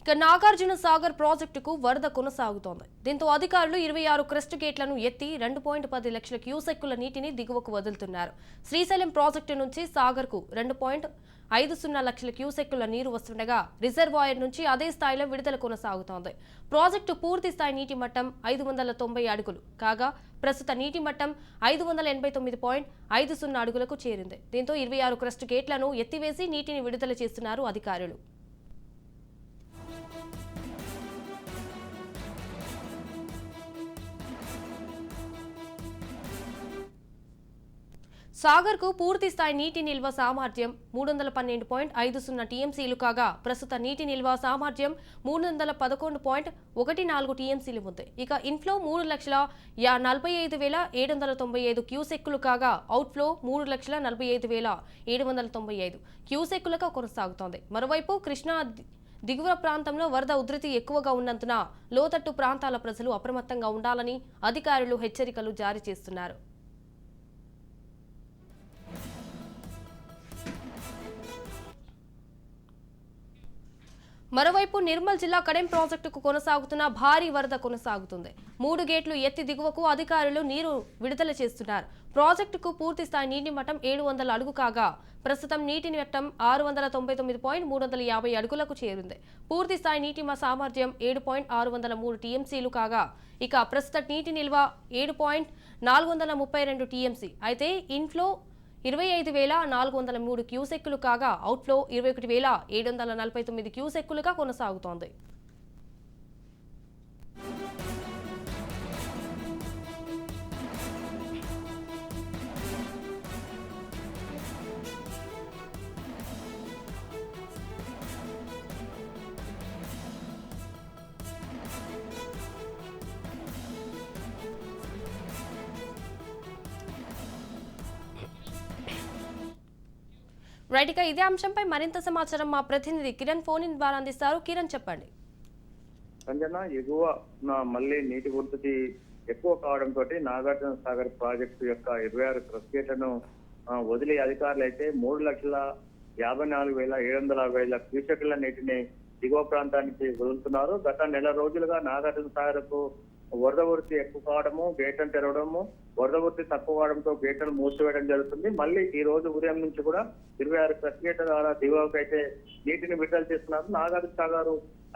ఇక నాగార్జున సాగర్ ప్రాజెక్టుకు వరద కొనసాగుతోంది. దీంతో అధికారులు 26 క్రెస్ట్ గేట్లను ఎత్తి 2.10 లక్షల క్యూసెక్కుల నీటిని దిగువకు వదులుతున్నారు. శ్రీశైలం ప్రాజెక్టు నుంచి సాగర్కు 2.50 లక్షల క్యూసెక్కుల నీరు వస్తుండగా రిజర్వాయర్ నుంచి అదే స్థాయిలో విడుదల కొనసాగుతోంది. ప్రాజెక్టు పూర్తి స్థాయి నీటి మట్టం 590 అడుగులు కాగా ప్రస్తుత నీటి మట్టం 589.50 అడుగులకు చేరింది. దీంతో 26 క్రెస్ట్ గేట్లను ఎత్తివేసి నీటిని విడుదల చేస్తున్నారు అధికారులు. సాగర్కు పూర్తి స్థాయి నీటి నిల్వ సామర్థ్యం 312.50 టీఎంసీలు కాగా ప్రస్తుత నీటి నిల్వ సామర్థ్యం 311.14 టీఎంసీలు ఉంది. ఇక ఇన్ఫ్లో 3,45,795 క్యూసెక్కులు కాగా అవుట్ఫ్లో 3,45,795 క్యూసెక్కులుగా కొనసాగుతోంది. మరోవైపు కృష్ణా దిగువ ప్రాంతంలో వరద ఉధృతి ఎక్కువగా ఉన్నందున లోతట్టు ప్రాంతాల ప్రజలు అప్రమత్తంగా ఉండాలని అధికారులు హెచ్చరికలు జారీ చేస్తున్నారు. మరోవైపు నిర్మల్ జిల్లా కడెం ప్రాజెక్టుకు కొనసాగుతున్న భారీ వరద కొనసాగుతుంది. 3 గేట్లు ఎత్తి దిగువకు అధికారులు నీరు విడుదల చేస్తున్నారు. ప్రాజెక్టుకు పూర్తి స్థాయి నీటి మట్టం 700 అడుగు కాగా ప్రస్తుతం నీటి మట్టం 699.350 అడుగులకు చేరింది. పూర్తి స్థాయి నీటి సామర్థ్యం 7.603 టీఎంసీలు కాగా ఇక ప్రస్తుత నీటి నిల్వ 7.432 టీఎంసీ. అయితే ఇన్ఫ్లో 25,403 క్యూసెక్కులు కాగా అవుట్ఫ్లో 21,749 క్యూసెక్కులుగా కొనసాగుతోంది. రైట్, ఇక ఇదే అంశంపై మరింత సమాచారం మా ప్రతినిధి కిరణ్ ఫోన్ ఇన్ ద్వారా అందిస్తారు. కిరణ్, చెప్పండి. సంజన, ఎగువ మళ్ళీ నీటి ఉధృతి ఎక్కువ కావడంతో నాగార్జున సాగర్ ప్రాజెక్టు యొక్క 26 క్రస్ట్ గేట్లను వదిలి అధికారులు అయితే 3,54,760 క్యూసెక్ల నీటిని దిగువ ప్రాంతానికి వదులుతున్నారు. గత నెల రోజులుగా నాగార్జున సాగర్ కు వరద ఉధృతి ఎక్కువ కావడము, గేట్లను తెరవడము, వరద ఉధృతి తక్కువ కావడంతో గేట్లను మూసివేయడం జరుగుతుంది. మళ్ళీ ఈ రోజు ఉదయం నుంచి కూడా 26 క్రస్ట్ గేట్ల ద్వారా దిగువకు అయితే నీటిని విడుదల చేస్తున్నారు. నాగార్జున సాగర్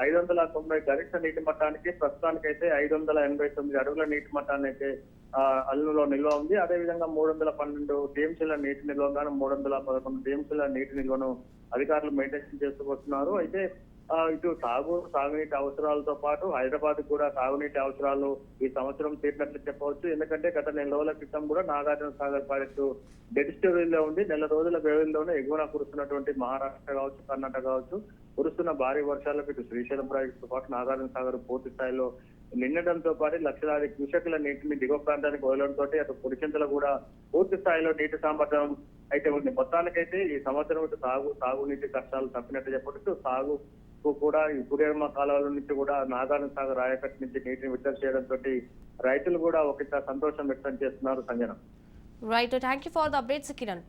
590 గరిష్ట నీటి మట్టానికి ప్రస్తుతానికైతే 589 అడుగుల నీటి మట్టాన్ని అయితే అల్లులో నిల్వ ఉంది. అదేవిధంగా 312 టీఎంసీల నీటి నిల్వ గాను 311 టీఎంసీల నీటి నిల్వను అధికారులు మెయింటైన్ చేస్తూ వస్తున్నారు. అయితే ఇటు సాగునీటి అవసరాలతో పాటు హైదరాబాద్ కూడా తాగునీటి అవసరాలు ఈ సంవత్సరం తీరినట్లు చెప్పవచ్చు. ఎందుకంటే గత నెల రోజుల క్రితం కూడా నాగార్జున సాగర్ ప్రాజెక్టు డెడ్ స్టోరీలో ఉంది. నెల రోజుల వ్యవధిలోనే ఎగువన కురుస్తున్నటువంటి మహారాష్ట్ర కావచ్చు, కర్ణాటక కావచ్చు కురుస్తున్న భారీ వర్షాలకు ఇటు శ్రీశైలం ప్రాజెక్టుతో పాటు నాగార్జున సాగర్ పూర్తి స్థాయిలో నిండడంతో పాటు లక్షలాది క్యూసెక్ల నీటిని దిగువ ప్రాంతానికి వదలడంతో అటు పురిచింతలు కూడా పూర్తి స్థాయిలో నీటి సామర్థ్యం అయితే ఉంది. మొత్తానికైతే ఈ సంవత్సరం ఇటు సాగునీటి కష్టాలు తప్పినట్టు చెప్పవచ్చు. సాగు కూడా ఈ కుడియమ్మ కాలువల నుంచి కూడా నాగార్జున సాగర్ ఆయకట్టు నుంచి నీటిని విడుదల చేయడంతో రైతులు కూడా ఒక సంతోషం వ్యక్తం చేస్తున్నారు. Sanjana, right, thank you for the updates Kiran.